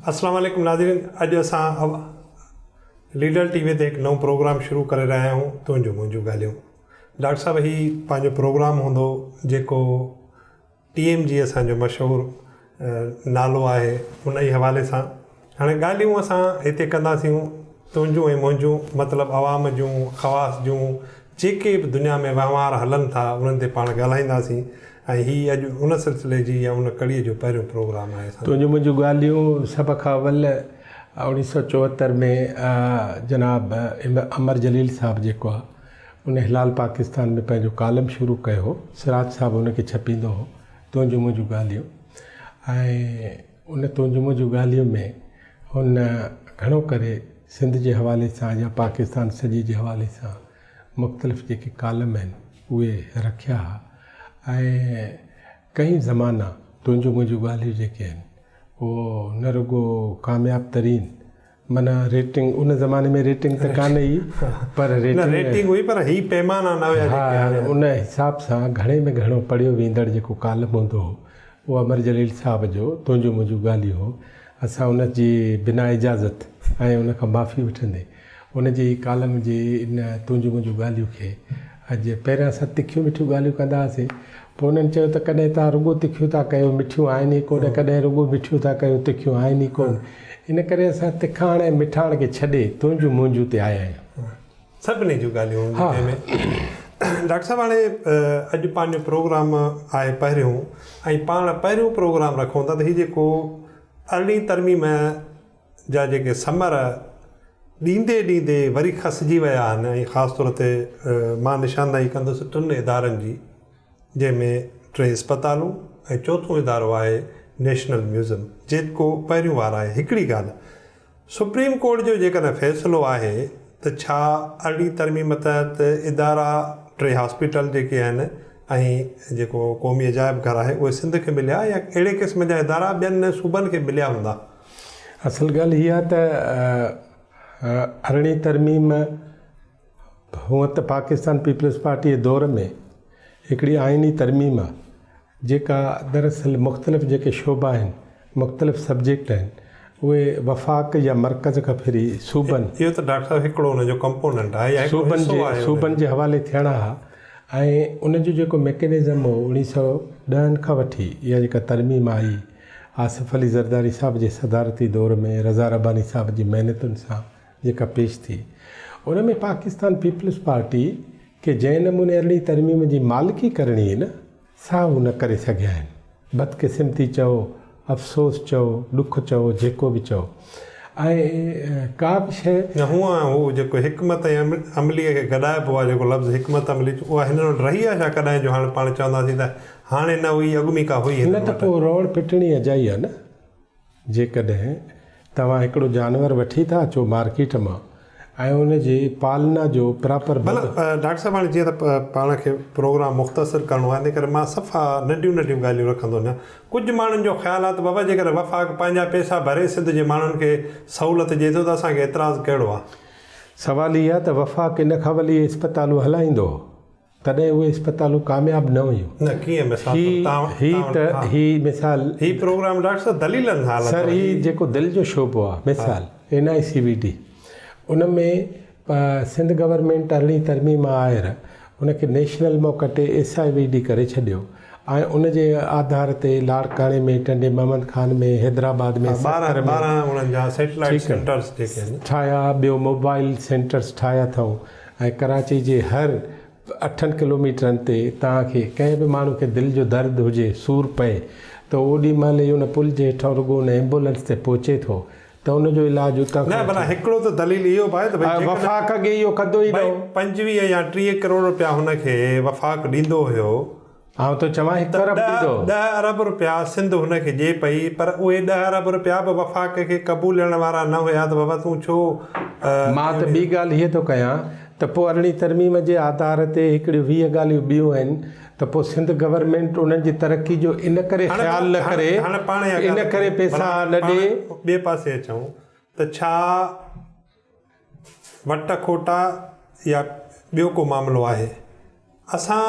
अस्सलाम वालेकुम नाज़रीन, अॼु असां लीडर टीवी ते हिकु नओं प्रोग्राम शुरू करे रहिया आहियूं, तुंहिंजूं मुंहिंजूं ॻाल्हियूं। डॉक्टर साहब, ही पंहिंजो प्रोग्राम हूंदो जेको TMG असांजो मशहूरु नालो आहे, उन ई हवाले सां हाणे ॻाल्हियूं असां हिते कंदासीं, तुंहिंजूं ऐं मुंहिंजूं, मतिलबु आवाम जूं, ख़वास जूं, जेके बि दुनिया में वहिंवार हलनि था उन्हनि ते पाण ॻाल्हाईंदासीं। ऐं हीअ अॼु उन सिलसिले जी या उन कड़ीअ जो पहिरियों प्रोग्राम आहे। तुंहिंजूं मुंहिंजूं ॻाल्हियूं सभ खां अवल 1974 में जनाब अमर जलील साहब जेको आहे उन हिलाल पाकिस्तान में पंहिंजो कालम शुरू कयो हो। सिराज साहब उनखे छपींदो हो तुंहिंजूं मुंहिंजूं ॻाल्हियूं। ऐं उन तुंहिंजूं मुंहिंजूं ॻाल्हियूं में हुन घणो करे सिंध जे हवाले सां या पाकिस्तान सॼे जे हवाले सां मुख़्तलिफ़ जेके कालम आहिनि उहे रखिया हुआ। ऐं कई ज़माना तुंहिंजूं मुंहिंजूं ॻाल्हियूं जेके आहिनि उहो न रुगो कामयाबु तरीन, माना रेटिंग उन ज़माने में रेटिंग त कान हुई, पर रेटिंग हुई, पर ही पैमाना न हुया। हा, उन हिसाब सां घणे में घणो पढ़ियो वेंदड़ जेको कालम हूंदो हो उहो अमर जलील साहब जो तुंहिंजूं मुंहिंजूं ॻाल्हियूं हो। असां उन जी बिना इजाज़त ऐं उन खां माफ़ी वठंदे उन जी कालम जी इन तुंहिंजूं मुंहिंजूं ॻाल्हियूं खे अॼु पहिरियां असां तिखियूं मिठियूं ॻाल्हियूं कंदा हुआसीं, पोइ उन्हनि चयो त कॾहिं तव्हां रुगो तिखियूं था कयो, मिठियूं आहिनि ई कोन, कॾहिं रुगो मिठियूं था कयो, तिखियूं आहिनि ई कोन। इन करे असां तिखाण ऐं मिठाण खे छॾे तुंहिंजूं मुंहिंजूं ते आया आहियूं। सभिनी जूं ॻाल्हियूं। डॉक्टर साहब, हाणे अॼु पंहिंजो प्रोग्राम आहे पहिरियों, ऐं पाण पहिरियों प्रोग्राम रखूं था त हीउ जेको अरिड़हीं तरमीम जा जेके समर ॾींदे ॾींदे वरी खसिजी विया आहिनि। ऐं ख़ासि तौर ते मां निशानदाही कंदुसि 3 इदारनि जी, जंहिंमें 3 इस्पतालूं ऐं 4थों इदारो आहे नेशनल म्यूज़ियम, जेको पहिरियों वार आहे। हिकिड़ी ॻाल्हि, सुप्रीम कोर्ट जो जेकॾहिं फ़ैसिलो आहे त छा अरिड़हीं तरमीम तहत इदारा 3 हॉस्पिटल जेके आहिनि ऐं जेको क़ौमी अजाइब घर आहे उहे सिंध खे मिलिया, या अहिड़े क़िस्म जा इदारा ॿियनि सूबनि खे मिलिया हूंदा? असल ॻाल्हि हीअ आहे त अरिड़हीं तरमीम हूअं त पाकिस्तान पीपल्स पार्टी जे दौर में हिकिड़ी आइनी तरमीम आहे जेका दरअसल मुख़्तलिफ़ जेके शोबा आहिनि, मुख़्तलिफ़ सब्जेक्ट आहिनि, उहे वफ़ाक़ या मर्कज़ खां फिरी सूबनि, इहो त डॉक्टर साहब हिकिड़ो हुनजो कंपोनेंट आहे, सूबनि जे हवाले थियणा हुआ। ऐं उनजो जेको मैकेनिज़म हो 1910 खां वठी इहा जेका तरमीम आई आसिफ़ अली ज़रदारी साहब जे सदारती दौर में रज़ा रब्बानी साहब जी महिनतुनि सां जेका पेश थी, उन में पाकिस्तान पीपल्स पार्टी के जंहिं नमूने अरिड़हीं तरमीम जी मालिकी करणी आहे न, सा हू न करे सघिया आहिनि। बदकिस्मती चओ, अफ़सोस चओ, ॾुख चओ, जेको बि चओ। ऐं का बि शइ हूअं हू जेको हिकमत ऐं अमलीअ खे गॾाइबो आहे, जेको लफ़्ज़ हिकमत अमली, उहा हिन वटि रही आहे छा कॾहिं जो हाणे पाण चवंदासीं त हाणे न हुई, अॻु का हुई? न त पोइ रोअण पिटणी अजाई आहे न। जेकॾहिं तव्हां हिकिड़ो जानवर वठी था अचो मार्केट मां ऐं उनजी पालना जो प्रॉपर, डॉक्टर साहब हाणे जीअं त पाण खे प्रोग्राम मुख़्तसिर करिणो आहे, इन करे मां सफ़ा नंढियूं नंढियूं ॻाल्हियूं रखंदो वञा। कुझु माण्हुनि जो ख़्यालु आहे त बाबा जेकर वफ़ाक़ पंहिंजा पैसा भरे सिंध जे माण्हुनि खे सहूलियत ॾिए थो त असांखे एतिराज़ु कहिड़ो आहे? सवाल इहो आहे त वफ़ाक़ इन खां वली इस्पतालूं हलाईंदो, तॾहिं उहे इस्पतालूं कामयाबु न हुयूं। न कीअं मिसाल? ही मिसाल, ही प्रोग्राम डॉक्टर साहब दलीलनि सां सर, ही जेको दिलि जो शोबो आहे, मिसाल NICVD, उन में सिंध गवर्नमेंट अरिड़हीं तरमीम आयर उनखे नेशनल मां कटे SIVD करे छॾियो, ऐं उन जे आधार ते लाड़काणे में, टंडे मोहम्मद खान में, हैदराबाद में 12 सैटेलाइट सेंटर्स जेके ठाहिया, ॿियो मोबाइल सेंटर्स ठाहिया अथऊं। ऐं कराची जे हर 8 किलोमीटरनि ते तव्हांखे कंहिं बि माण्हू खे दिलि जो दर्द हुजे, सूरु पए, त ओॾी महिल ई उन पुल जे हेठां रुगो उन एम्बुलेंस ते पहुचे थो, त उनजो इलाजु उतां न। भला हिकिड़ो त दलील इहो बि आहे त भई वफ़ाक़ खे इहो कंदो ई न। 25 या 30 करोड़ रुपया हुनखे वफ़ाक़ ॾींदो हुयो, ऐं त चवां 1 अरब ॾींदो, 10 अरब रुपया सिंध हुनखे ॾिए पई, पर उहे 10 अरब रुपया बि वफ़ाक़ खे क़बूल ॾियण वारा न हुया। त बाबा तूं छो? मां त ॿी ॻाल्हि हीअ थो कयां त पोइ अरिड़हीं तरमीम जे आधार ते हिकिड़ियूं 20 ॻाल्हियूं ॿियूं आहिनि, त पोइ सिंध गवर्नमेंट उन्हनि जी तरक़ी जो इन करे ख़्यालु न करे, इन करे पैसा न ॾिए। ॿिए पासे अचूं त छा वट खोटा या ॿियो को मामिलो आहे? असां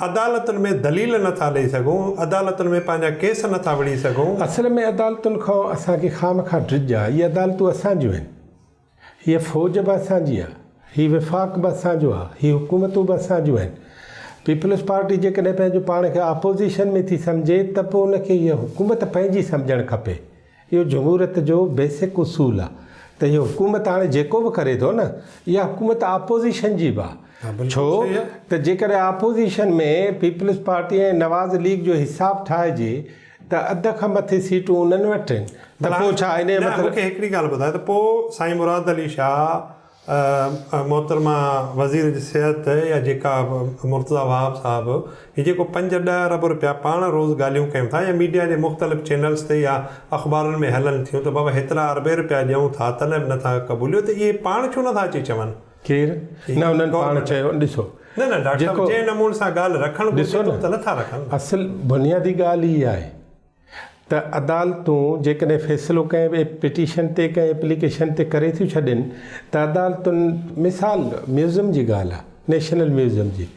अदालतुनि में दलील नथा ॾेई सघूं, अदालतुनि में पंहिंजा केस नथा विड़ी सघूं। असल में अदालतुनि खां असांखे खामखा ड्रिज आहे। इहे अदालतूं असांजियूं आहिनि, हीअ फ़ौज बि असांजी आहे, हीअ विफ़ाक़ बि असांजो आहे, हीअ हुकूमतूं बि असांजियूं आहिनि। पीपल्स पार्टी जेकॾहिं पंहिंजो पाण खे अपोज़िशन में थी सम्झे त पोइ उनखे हीअ हुकूमत पंहिंजी सम्झणु खपे। इहो जमहूरियत जो बेसिक उसूल आहे त हीअ हुकूमत हाणे जेको बि करे थो न, इहा हुकूमत अपोज़िशन जी बि आहे। छो त जेकॾहिं अपोज़िशन में पीपल्स पार्टी ऐं नवाज़ लीग जो हिसाबु ठाहिजे त अध खां मथे सीटूं उन्हनि वटि आहिनि, त पोइ छा इन जो मूंखे हिकिड़ी ॻाल्हि ॿुधाए त पोइ साईं मुराद अली शाह, मोहतरमा वज़ीर जी सिहत या जेका मुर्तज़ा वहाब साहिबु, हीअ जेको 5-10 अरब रुपया पाण रोज़ ॻाल्हियूं कयूं था या मीडिया जे मुख़्तलिफ़ चैनल्स ते या अख़बारुनि में हलनि थियूं त बाबा हेतिरा अरबे रुपया ॾियूं था तलब नथा क़बूलियो, त इहे पाण छो नथा अची चवनि? केरु न उन्हनि पाण चयो? ॾिसो न डॉक्टर साहिब जे नमूने सां ॻाल्हि रखणु ॾिसो त नथा रखनि। असल बुनियादी ॻाल्हि इहा आहे त अदालतूं जेकॾहिं फ़ैसिलो कंहिं पिटीशन ते कंहिं एप्लीकेशन ते करे थियूं छॾनि त अदालतुनि, मिसाल म्यूज़ियम जी ॻाल्हि आहे, नेशनल म्यूज़ियम जी,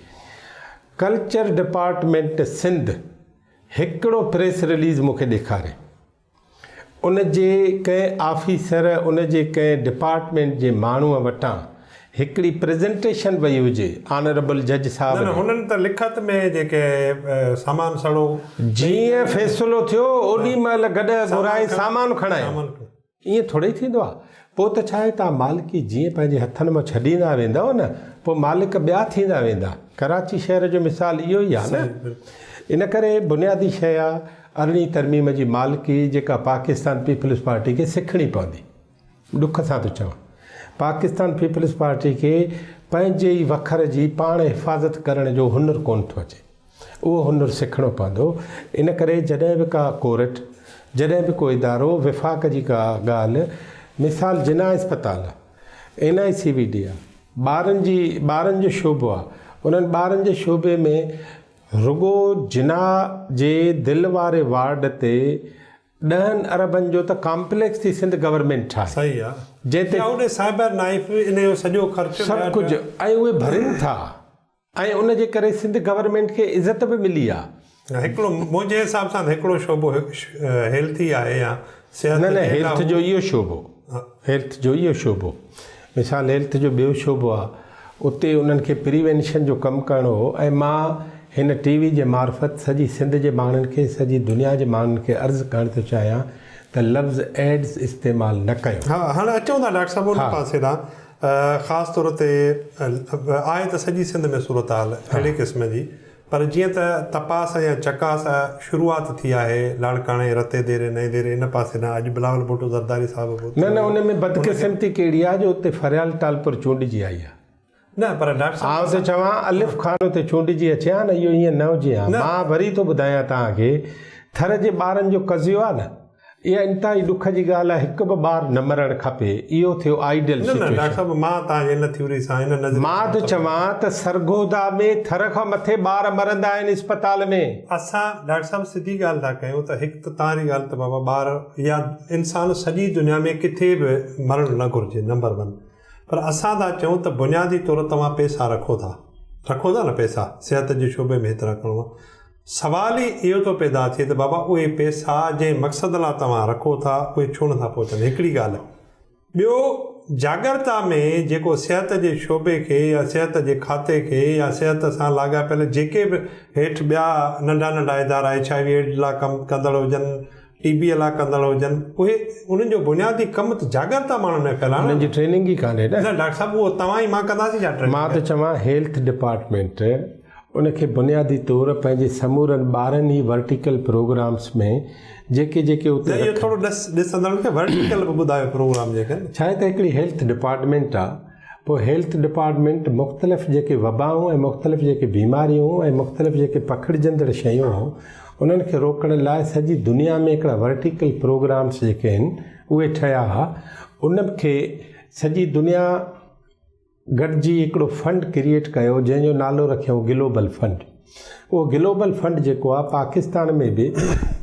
कल्चर डिपार्टमेंट सिंध हिकिड़ो प्रेस रिलीज़ मूंखे ॾेखारे, उन जे कंहिं ऑफिसर, उन जे कंहिं डिपार्टमेंट जे माण्हूअ वटां हिकिड़ी प्रेज़ेंटेशन वई हुजे ऑनरेबल जज साहब, हुननि त लिखत में जेके सामान सड़ो, जीअं फ़ैसिलो थियो ओॾी महिल गॾु घुराए सामान खणायो, ईअं थोरी थींदो आहे। पोइ त छा आहे, तव्हां मालिकी जीअं पंहिंजे हथनि मां छॾींदा वेंदव न, पोइ मालिक ॿिया थींदा वेंदा। कराची शहर जो मिसाल इहो ई आहे न। इन करे बुनियादी शइ आहे 18वीं तरमीम जी मालिकी जेका पाकिस्तान पीपल्स पार्टी खे सिखणी पवंदी। ॾुख सां थो चवां, पाकिस्तान पीपल्स पार्टी खे पंहिंजे ई वखर जी पाण हिफ़ाज़त करण जो हुनुरु कोन थो अचे, उहो हुनुरु सिखणो पवंदो। इन करे जॾहिं बि का कोर्ट, जॾहिं बि को इदारो, विफ़ाक़ जी का ॻाल्हि, मिसाल जिना इस्पताल आहे, NICVD आहे, ॿारनि जो शोबो आहे, उन्हनि ॿारनि जे शोबे में रुगो जिना जे दिलि वारे वार्ड ते 10 अरबनि जो त कॉम्प्लेक्स थी सिंध गवर्नमेंट ठाहे। सही आहे, जंहिं ते साइबर नाइफ इन जो सॼो ख़र्चु सभु कुझु, ऐं उहे भरनि था, ऐं उन जे करे सिंध गवर्नमेंट खे इज़त बि मिली आहे। हिकिड़ो मुंहिंजे हिसाब सां हिकिड़ो शोबो हेल्थी आहे या न हेल्थ जो इहो शोबो, हेल्थ जो इहो शोबो, मिसाल हेल्थ जो ॿियो शोबो आहे, उते उन्हनि खे प्रिवेंशन जो कमु करिणो हो। ऐं मां हिन TV जे मार्फत सॼी सिंध जे माण्हुनि खे, सॼी दुनिया जे माण्हुनि खे अर्ज़ु करणु थो चाहियां त लफ़्ज़ एड्स इस्तेमालु न कयो। हा, हाणे अचूं था डॉक्टर साहिबु उन पासे ॾांहुं, ख़ासि तौर ते आहे त सॼी सिंध में सूरत हाल अहिड़े क़िस्म जी, पर जीअं त तपास या चकास शुरूआति थी आहे लाड़काणे, रते देरे, नए देरे, इन पासे ॾांहुं अॼु बिलावल भुट्टो ज़रदारी साहिबु न उन में बदकिस्मती कहिड़ी आहे जो उते फरियाल टालपुर चूंडिजी आई आहे। न पर डॉक्टर साहिबु आउं त चवां अलिफ़ ख़ान उते चूंडिजी अचे हा न, इहो ईअं न हुजे हा। मां वरी थो ॿुधायां तव्हांखे, थर जे ॿारनि जो कज़ियो आहे न, इहा इंतिहाई ॾुख जी ॻाल्हि आहे। हिकु बि ॿारु न मरणु खपे, इहो थियो आइडियल सिचुएशन। डॉक्टर साहिबु मां तव्हांजे इन थ्योरी सां इन नज़र मां त चवां त सरगोदा में थर खां मथे ॿार मरंदा आहिनि इस्पताल में। असां डॉक्टर साहिबु सिधी ॻाल्हि था कयूं त हिकु त तव्हांजी ॻाल्हि त बाबा ॿार या इंसानु सॼी दुनिया में किथे बि मरणु न घुरिजे, नंबर 1। पर असां था चऊं त बुनियादी तौरु तव्हां पैसा रखो था न, पैसा सिहत जे शोबे में हेतिरा खणो आहे। सवाल ई इहो थो पैदा थिए त बाबा उहे पैसा जंहिं मक़सद लाइ तव्हां रखो था उहे छो नथा पहुचनि? हिकिड़ी ॻाल्हि। ॿियो, जागरता में जेको सिहत जे शोबे खे या सिहत जे खाते खे या सिहत सां लाॻापियल जेके बि हेठि ॿिया नंढा इदारा HIV एड्स लाइ कमु कंदड़ हुजनि, TB लाइ कंदड़ हुजनि, उहे उन्हनि जो बुनियादी कमु त जागरता माण्हुनि में फैलाइणु, उन्हनि जी ट्रेनिंग ई कान्हे न। डॉक्टर साहिबु उहो तव्हां ई मां कंदासीं छा ट्रेनिंग? मां त चवां हेल्थ डिपार्टमेंट उनखे बुनियादी तौरु पंहिंजे समूरनि ॿारनि ई वर्टिकल प्रोग्राम्स में जेके उते थोरो ॾिसंदड़नि खे वर्टिकल बि ॿुधायो प्रोग्राम जेके छा आहे त हिकिड़ी हेल्थ डिपार्टमेंट आहे। पोइ हेल्थ डिपार्टमेंट मुख़्तलिफ़ जेके वबाऊं ऐं मुख़्तलिफ़ जेके बीमारियूं ऐं मुख़्तलिफ़ जेके पखिड़िजंदड़ शयूं उन्हनि खे रोकण लाइ सॼी दुनिया में हिकिड़ा वर्टिकल प्रोग्राम्स जेके आहिनि उहे ठहिया हुआ। उनखे सॼी दुनिया गॾिजी हिकिड़ो फंड क्रिएट कयो जंहिंजो नालो रखियऊं ग्लोबल फंड। उहो ग्लोबल फंड जेको आहे पाकिस्तान में बि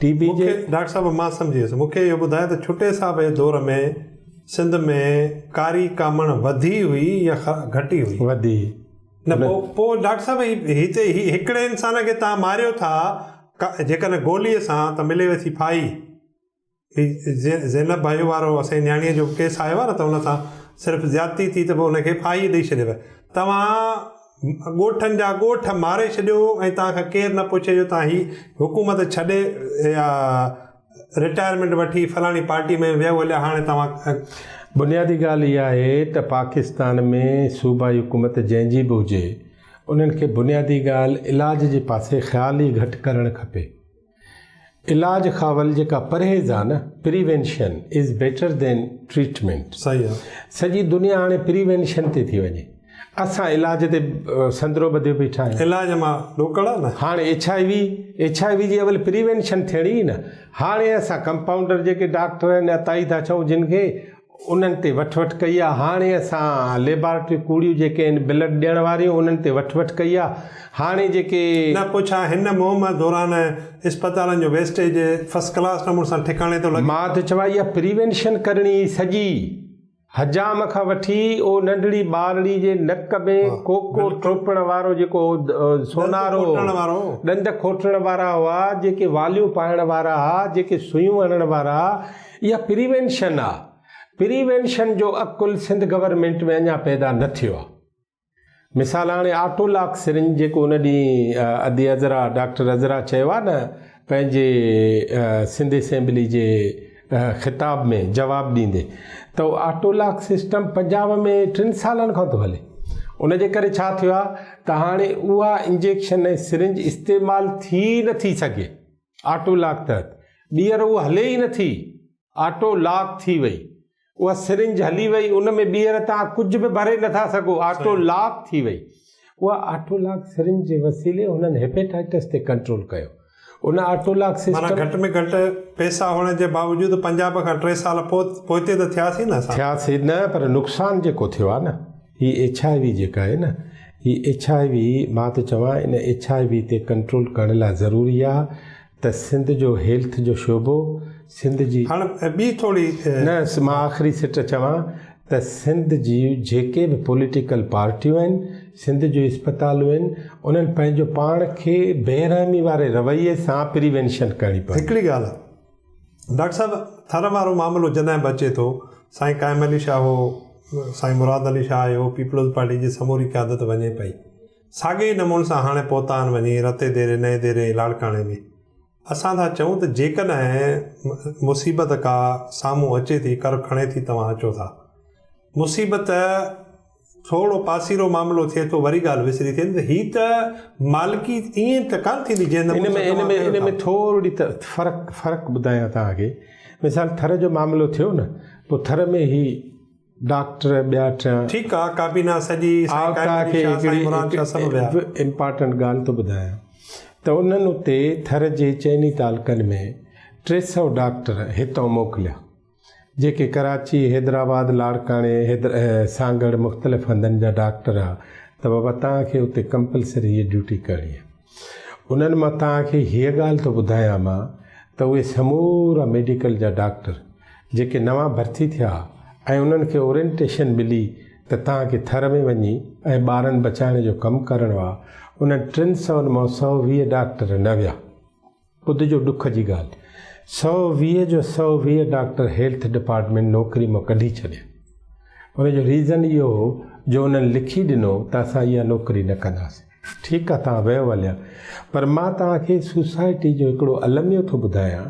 TB जे डॉक्टर साहिबु मां सम्झी वियुसि। मूंखे इहो ॿुधाए त छुटे साहिब जे दौर में सिंध में कारी कामण वधी हुई या घटी हुई? वधी। न पोइ डॉक्टर साहिबु हिते हिकिड़े इंसान खे तव्हां मारियो था जेकॾहिं गोलीअ सां त मिलेव थी फाई ज़ैनब भाई वारो असांजी न्याणीअ जो केस आयो आहे न त हुन सां सिर्फ़ु ज़्यादती थी त पोइ हुनखे फाई ॾेई छॾियव तव्हां ॻोठनि जा ॻोठ मारे छॾियो ऐं तव्हांखां केरु न पुछे जो तव्हां हीअ हुकूमत छॾे या रिटायरमेंट वठी फलाणी पार्टी में वियो हलिया हाणे तव्हां बुनियादी ॻाल्हि इहा आहे त पाकिस्तान में सूबाई हुकूमत जंहिंजी बि हुजे उन्हनि खे बुनियादी ॻाल्हि इलाज जे पासे ख़्याल ई घटि करणु खपे इलाज खां वल जेका परहेज़ आहे न prevention is better than treatment सही आहे सॼी दुनिया हाणे प्रिवेंशन ते थी वञे असां इलाज ते संदरो ॿधियो बीठा आहियूं इलाज मां ॾोकड़ आहे न हाणे HIV जी अवल प्रिवेंशन थियणी न हाणे असां कंपाउंडर जेके डॉक्टर आहिनि अताई था चऊं जिन खे उन्हनि ते वठि कई आहे हाणे असां लेबॉरेटरी कूड़ियूं जेके आहिनि ब्लड ॾियण वारियूं उन्हनि ते वठि कई आहे हाणे जेके न पुछा हिन मुहिम दौरान इस्पतालनि जो वेस्टेज फर्स्ट क्लास नमूने सां ठिकाणे थो लॻे मां त चवां इहा प्रिवेंशन करणी सॼी हजाम खां वठी ओ नंढड़ी ॿारड़ी जे नक में कोको टोपण वारो जेको सोनारो ॾंद खोटण वारा हुआ जेके वालियूं पाइण वारा हुआ जेके सुयूं हणण वारा इहा प्रिवेंशन आहे प्रिवेंशन जो अकुल सिंध गवर्नमेंट में अञा पैदा न थियो आहे मिसाल हाणे ऑटोलॉक सिरिंज जेको उन ॾींहुं अदी अज़रा डॉक्टर अज़रा चयो आहे न पंहिंजे सिंध असेंबली जे ख़िताब में जवाबु ॾींदे त ऑटोलॉक सिस्टम पंजाब में 3 सालनि खां थो हले उनजे करे छा थियो आहे त हाणे उहा इंजेक्शन ऐं सिरिंज इस्तेमालु थी नथी सघे ऑटोलॉक तहत ॿीहर उहा हले ई नथी ऑटोलॉक थी वई उहा सिरिंज हली वई उन में ॿीहर तव्हां कुझु बि भरे नथा सघो ऑटोलॉक थी वई उहा ऑटोलॉक सिरिंज जे वसीले हुननि हेपेटाइटिस ते कंट्रोल कयो उन ऑटोलॉक सिस्टम घटि में घटि पैसा हुअण जे बावजूदि पंजाब खां 3 साल पोइते त थियासीं न थियासीं न पर नुक़सानु जेको थियो आहे न हीअ HIV जेका आहे न हीअ HIV मां त चवां इन HIV ते कंट्रोल करण लाइ ज़रूरी आहे त सिंध जो हेल्थ जो शोबो सिंध जी हाणे ॿी थोरी न मां आख़िरी सिट चवां त सिंध जी जेके बि पॉलिटिकल पार्टियूं आहिनि सिंध जूं इस्पतालूं आहिनि उन्हनि पंहिंजो पाण खे बेरहमी वारे रवैये सां प्रिवेंशन करणी पए हिकिड़ी ॻाल्हि आहे डॉक्टर साहिबु थर वारो मामिलो जॾहिं बि अचे थो साईं क़ाइम अली शाह हो साईं मुराद अली शाह आयो पीपल्स पार्टी जी समूरी क़यादत वञे पई साॻे ई नमूने सां हाणे पोतान वञी रते देरे नए देरे लाड़काणे में असां था चऊं त जेकॾहिं मुसीबत का साम्हूं अचे थी कर खणे थी तव्हां अचो था मुसीबत थोरो पासीरो मामिलो थिए थो वरी ॻाल्हि विसरी थिए त हीअ त मालिकी ईअं त कोन थींदी जंहिं इन में थोरी त फ़र्क़ु ॿुधायां तव्हांखे मिसाल थर जो मामिलो थियो न पोइ थर में ई डॉक्टर ॿिया टिया ठीकु आहे काबीना सॼी इम्पॉर्टेंट ॻाल्हि थो ॿुधायां त उन्हनि उते थर जे चइनी तालुकनि में 300 डॉक्टर हितां मोकिलिया जेके कराची हैदराबाद लाड़काणे सांगड़ मुख़्तलिफ़ हंधनि जा डॉक्टर आहे त बाबा तव्हांखे उते कंपलसरी हीअ ड्यूटी करणी आहे उन्हनि मां तव्हांखे हीअ ॻाल्हि थो ॿुधायां मां त उहे समूरा मेडिकल जा डॉक्टर जेके नवां भर्ती थिया ऐं उन्हनि खे ओरिएंटेशन मिली त तव्हांखे थर में वञी ऐं ॿारनि बचाइण जो कमु करिणो आहे उन्हनि 300 मां 120 डॉक्टर न विया ॿुधिजो ॾुख जी ॻाल्हि 120 जो 120 डॉक्टर हेल्थ डिपार्टमेंट नौकिरी मां कढी छॾिया उनजो रीज़न इहो हो जो उन्हनि लिखी ॾिनो त असां इहा नौकिरी न कंदासीं ठीकु आहे तव्हां वियो हलिया पर मां तव्हांखे सोसाइटी जो हिकिड़ो अलमियो थो ॿुधायां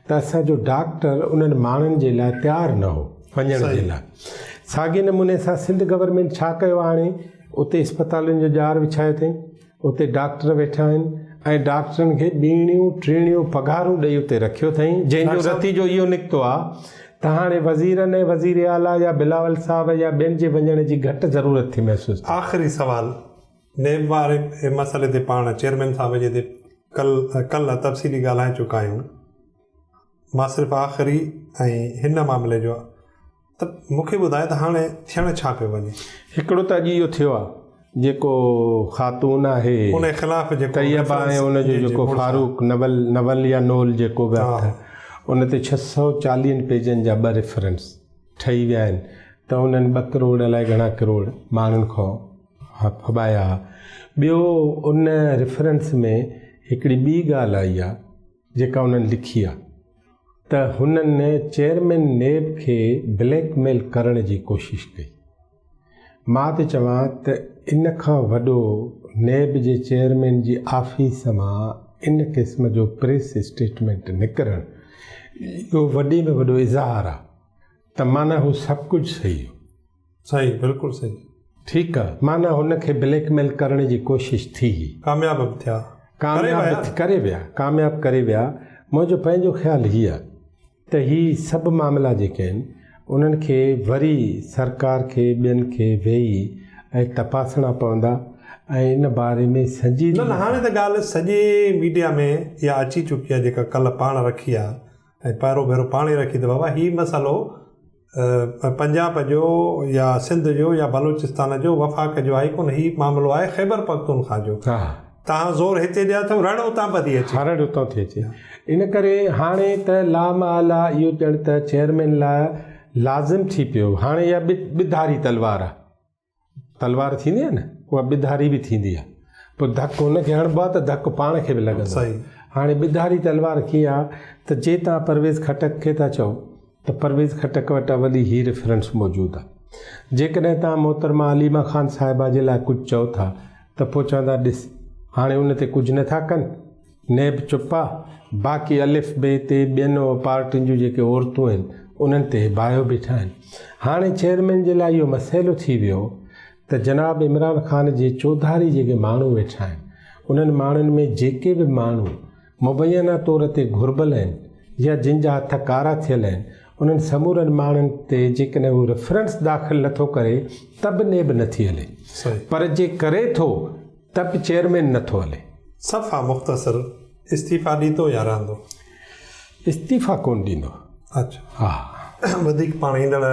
त असांजो डॉक्टर उन्हनि माण्हुनि जे लाइ तयारु न हो वञण जे लाइ साॻे नमूने सां सिंध गवर्नमेंट छा कयो हाणे उते इस्पतालुनि जो जार विछायो अथई उते डॉक्टर वेठा आहिनि ऐं डॉक्टरनि खे ॿीणियूं टीणियूं पघारूं ॾेई उते रखियो अथई जंहिंजो नतीजो इहो निकितो आहे त हाणे वज़ीरनि ऐं वज़ीर आला या बिलावल साहब या ॿियनि जे वञण जी घटि ज़रूरत थी महसूसु आख़िरी सुवाल नेब वारे मसइले ते पाण चेयरमैन साहब जे ते कल्ह तफ़सीली ॻाल्हाए चुका आहियूं मां सिर्फ़ु आख़िरी ऐं हिन मामले जो त मूंखे ॿुधाए त हाणे थियणु छा पियो वञे हिकिड़ो त अॼु इहो थियो आहे जेको ख़ातून आहे उन ख़िलाफ़ तैयबा ऐं उनजो जेको फारूक नवल या नोल जेको बि आहे उन ते 640 पेजनि जा 2 रेफरेंस ठही विया आहिनि त उन्हनि 2 करोड़ अलाए घणा करोड़ माण्हुनि खां फबाया। ॿियो उन रेफरेंस में हिकिड़ी ॿी ॻाल्हि आई आहे जेका उन्हनि लिखी आहे त हुननि चेयरमैन नेब खे ब्लैकमेल करण जी कोशिशि कई। मां त चवां त इन खां वॾो नेब जे चेयरमैन जी ऑफिस मां इन क़िस्म जो प्रेस स्टेटमेंट निकिरणु इहो वॾे में वॾो इज़हार आहे त माना हू सभु कुझु सही हो। सही, बिल्कुलु सही। ठीकु आहे, माना हुनखे ब्लैकमेल करण जी कोशिशि थी, कामयाब बि थिया, कामयाबु करे विया। मुंहिंजो पंहिंजो ख़्यालु हीअ आहे त हीअ सभु मामला जेके आहिनि उन्हनि खे वरी सरकार खे ॿियनि खे वेही ऐं तपासणा पवंदा ऐं इन बारे में संजीदगी। न हाणे त ॻाल्हि सॼे मीडिया में इहा अची चुकी आहे जेका कल्ह पाण रखी आहे ऐं पहिरों भेरो पाण ई रखी त बाबा हीउ मसालो पंजाब जो या सिंध जो या बलूचिस्तान जो वफ़ाक़ जो आहे कोन, हीउ मामिलो आहे ख़ैबर पख्तूनख्वा जो। तव्हां ज़ोर हिते ॾिया अथव, रण उतां पई अचे, रण उतां थी अचे। इन करे हाणे त लामाल आहे इहो ॼण त चेयरमैन लाइ लाज़िम थी पियो। हाणे इहा ॿिधारी तलवार आहे, तलवार थींदी आहे न उहा ॿिधारी बि थींदी आहे, पोइ धकु हुनखे हणिबो आहे त धकु पाण खे बि लॻंदो। सही। हाणे ॿिधारी तलवार कीअं आहे त जे तव्हां परवेज़ खटक खे था चओ त परवेज़ खटक वटि वॾी ही रेफरेंस मौजूदु आहे। जेकॾहिं तव्हां मोहतरमा अलीमा ख़ान साहिबा जे लाइ कुझु चओ था त पोइ चवंदा ॾिस हाणे उन ते कुझु नथा कनि, नेब चुप आहे, बाक़ी अलिफ बे ते ॿियनि पार्टियुनि जूं जेके औरतूं आहिनि उन्हनि ते बायो बीठा आहिनि। हाणे चेयरमैन जे लाइ इहो मसइलो थी वियो त जनाब इमरान ख़ान जे चौधारी जेके माण्हू वेठा आहिनि उन्हनि माण्हुनि में जेके बि माण्हू मुबैना तौर ते घुर्बल आहिनि या जिन जा हथ कारा थियल आहिनि उन्हनि समूरनि माण्हुनि ते जेकॾहिं उहो रेफरेंस दाख़िल नथो करे त बि नेब नथी हले, पर जे करे थो त बि चेयरमैन नथो हले। सफ़ा मुख़्तसर इस्तीफ़ा ॾींदो या रहंदो? इस्तीफ़ा कोन ॾींदो। अच्छा, हा। वधीक पाण ईंदड़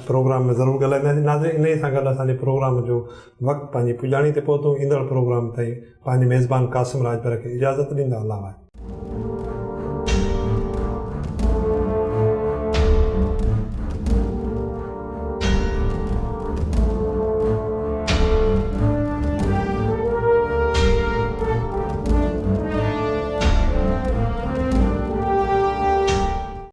प्रोग्राम में ज़रूरु ॻाल्हाईंदासीं। नाज़रीन, इन सां गॾु असांजे प्रोग्राम जो वक़्तु पंहिंजी पुॼाणी ते पहुतो। ईंदड़ प्रोग्राम ताईं पंहिंजे मेज़बान क़ासिम राजपर खे इजाज़त ॾींदा। अल्लाह।